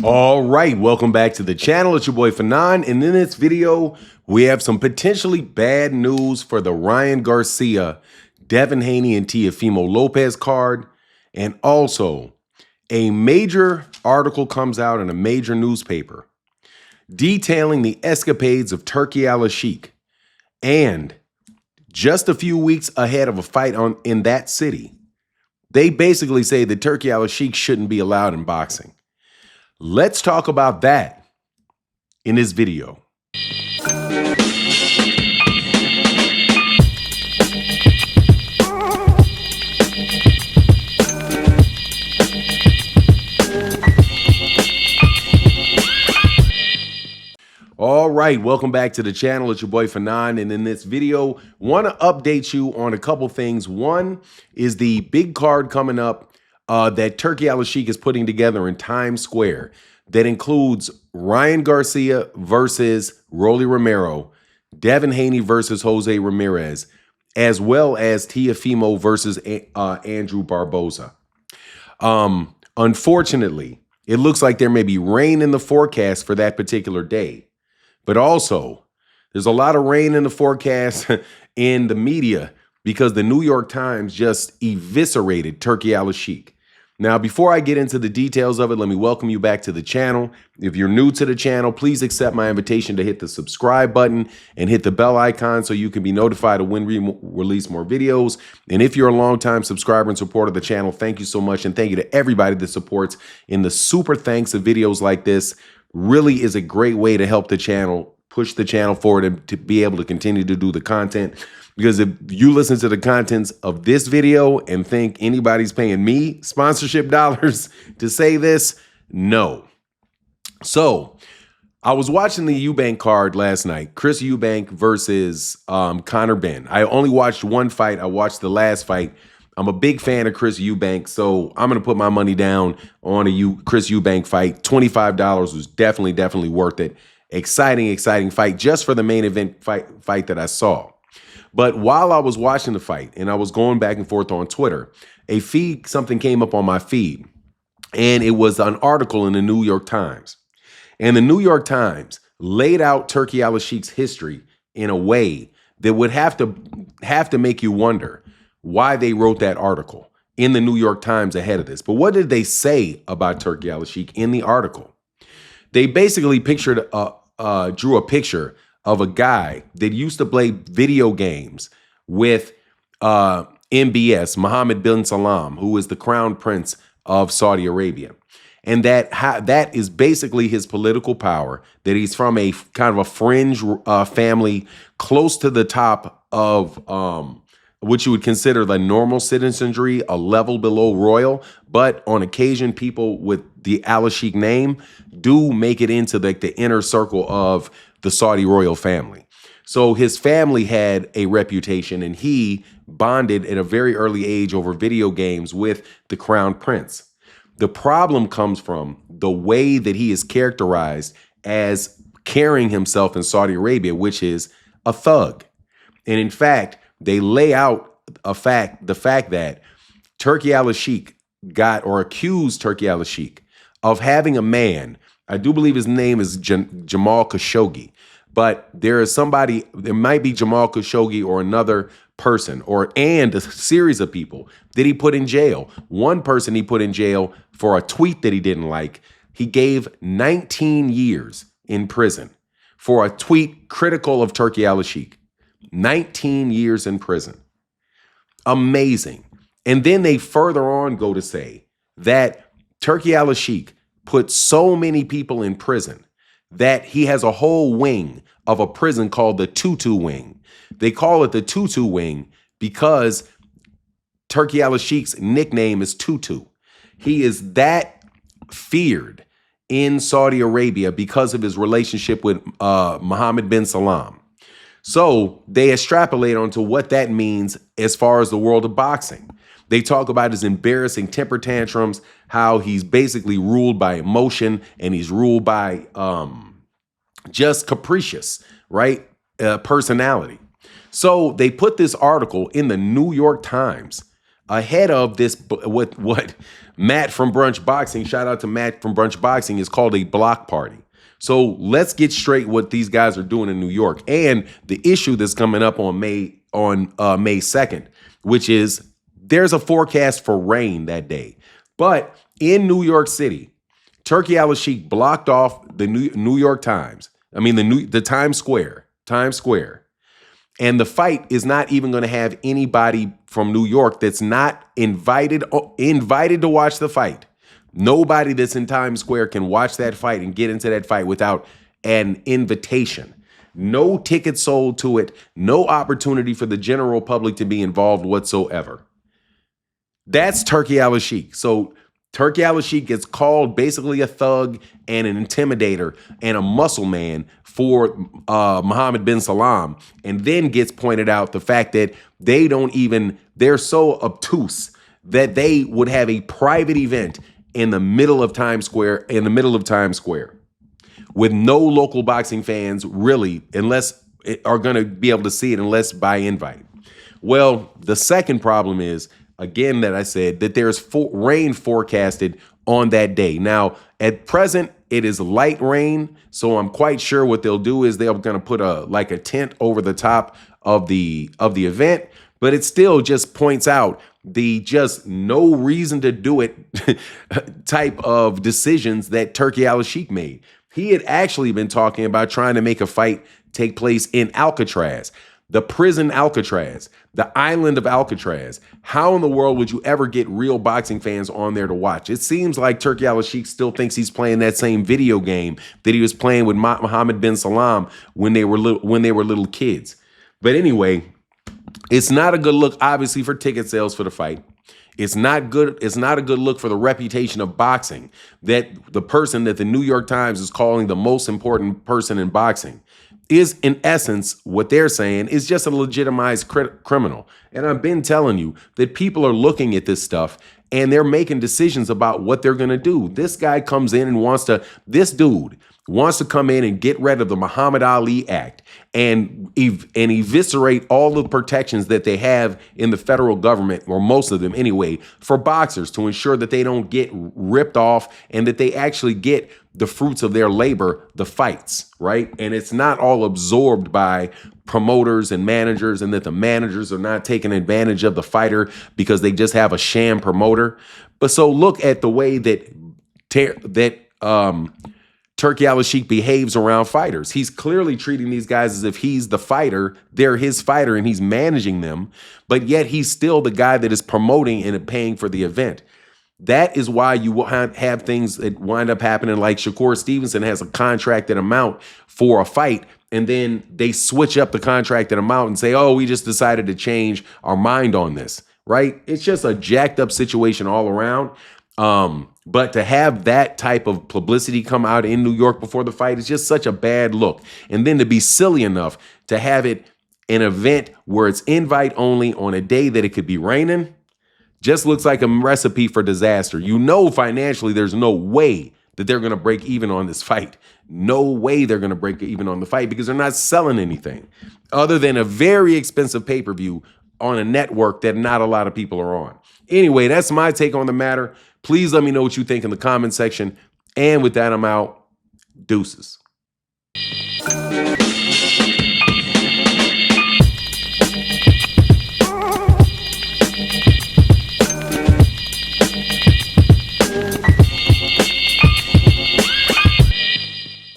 All right, welcome back to the channel. It's your boy Fanon, and in this video, we have some potentially bad news for the Ryan Garcia, Devin Haney, and Teofimo Lopez card, and also a major article comes out in a major newspaper detailing the escapades of Turki Alalshikh, and just a few weeks ahead of a fight in that city, they basically say that Turki Alalshikh shouldn't be allowed in boxing. Let's talk about that in this video. All right, welcome back to the channel. It's your boy Fanon, and in this video, want to update you on a couple things. One is the big card coming up that Turki Alalshikh is putting together in Times Square that includes Ryan Garcia versus Rolly Romero, Devin Haney versus Jose Ramirez, as well as Teofimo versus Andrew Barboza. Unfortunately, it looks like there may be rain in the forecast for that particular day. But also, there's a lot of rain in the forecast in the media because the New York Times just eviscerated Turki Alalshikh. Now, before I get into the details of it, let me welcome you back to the channel. If you're new to the channel, please accept my invitation to hit the subscribe button and hit the bell icon so you can be notified of when we release more videos. And if you're a longtime subscriber and supporter of the channel, thank you so much. And thank you to everybody that supports in the super thanks of videos like this. Really is a great way to help the channel, push the channel forward and to be able to continue to do the content. Because if you listen to the contents of this video and think anybody's paying me sponsorship dollars to say this, no. So I was watching the Eubank card last night, Chris Eubank versus Conor Benn. I only watched one fight. I watched the last fight. I'm a big fan of Chris Eubank, so I'm going to put my money down on a Chris Eubank fight. $25 was definitely worth it. Exciting fight just for the main event fight that I saw. But while I was watching the fight and I was going back and forth on Twitter, something came up on my feed, and it was an article in the New York Times. And the New York Times laid out Turki Alalshikh's history in a way that would have to make you wonder why they wrote that article in the New York Times ahead of this. But what did they say about Turki Alalshikh in the article? They basically drew a picture of a guy that used to play video games with MBS, Mohammed bin Salman, who is the crown prince of Saudi Arabia. And that is basically his political power, that he's from a kind of a fringe family close to the top of what you would consider the normal citizenry, a level below royal. But on occasion, people with the Alashiek name do make it into the inner circle of the Saudi royal family. So his family had a reputation, and he bonded at a very early age over video games with the crown prince. The problem comes from the way that he is characterized as carrying himself in Saudi Arabia, which is a thug. And in fact, they lay out the fact that Turki Alalshikh accused Turki Alalshikh of having a man, I do believe his name is Jamal Khashoggi, but there might be Jamal Khashoggi or another person and a series of people that he put in jail. One person he put in jail for a tweet that he didn't like. He gave 19 years in prison for a tweet critical of Turki Alalshikh. 19 years in prison. Amazing. And then they further on go to say that Turki Alalshikh put so many people in prison that he has a whole wing of a prison called the Tutu Wing. They call it the Tutu Wing because Turki Alalshikh's nickname is Tutu. He is that feared in Saudi Arabia because of his relationship with Mohammed bin Salman. So they extrapolate onto what that means as far as the world of boxing. They talk about his embarrassing temper tantrums, how he's basically ruled by emotion and he's ruled by just capricious, right? Personality. So they put this article in the New York Times ahead of this, what Matt from Brunch Boxing, shout out to Matt from Brunch Boxing, is called a block party. So let's get straight what these guys are doing in New York and the issue that's coming up on May 2nd, which is there's a forecast for rain that day. But in New York City, Turki Alalshikh blocked off the New York Times. I mean the Times Square. And the fight is not even going to have anybody from New York that's not invited to watch the fight. Nobody that's in Times Square can watch that fight and get into that fight without an invitation. No tickets sold to it. No opportunity for the general public to be involved whatsoever. That's Turki Alalshikh. So Turki Alalshikh gets called basically a thug and an intimidator and a muscle man for Mohammed bin Salman, and then gets pointed out the fact that they're so obtuse that they would have a private event in the middle of Times Square, with no local boxing fans really, unless are going to be able to see it unless by invite. Well, the second problem is, again, that I said that there's rain forecasted on that day. Now, at present, it is light rain, so I'm quite sure what they'll do is they're going to put a tent over the top of the event, but it still just points out the just no reason to do it type of decisions that Turki Alalshikh made. He had actually been talking about trying to make a fight take place in Alcatraz. The prison Alcatraz, the island of Alcatraz. How in the world would you ever get real boxing fans on there to watch? It seems like Turki Alalshikh still thinks he's playing that same video game that he was playing with Mohammed bin Salman when they were little kids. But anyway, it's not a good look, obviously, for ticket sales for the fight. It's not good. It's not a good look for the reputation of boxing, that the person that the New York Times is calling the most important person in boxing is, in essence, what they're saying is just a legitimized criminal. And I've been telling you that people are looking at this stuff and they're making decisions about what they're going to do. This guy comes in and this dude wants to come in and get rid of the Muhammad Ali Act and eviscerate all the protections that they have in the federal government, or most of them anyway, for boxers, to ensure that they don't get ripped off and that they actually get the fruits of their labor, the fights, right? And it's not all absorbed by promoters and managers, and that the managers are not taking advantage of the fighter because they just have a sham promoter. But so look at the way that Turki Alalshikh behaves around fighters. He's clearly treating these guys as if he's the fighter, they're his fighter, and he's managing them, but yet he's still the guy that is promoting and paying for the event. That is why you will have things that wind up happening, like Shakur Stevenson has a contracted amount for a fight, and then they switch up the contracted amount and say, oh, we just decided to change our mind on this, right? It's just a jacked up situation all around. But to have that type of publicity come out in New York before the fight is just such a bad look. And then to be silly enough to have it an event where it's invite only on a day that it could be raining just looks like a recipe for disaster. You know, financially, there's no way that they're going to break even on this fight. No way they're going to break even on the fight because they're not selling anything other than a very expensive pay-per-view on a network that not a lot of people are on. Anyway, that's my take on the matter. Please let me know what you think in the comment section. And with that, I'm out. Deuces.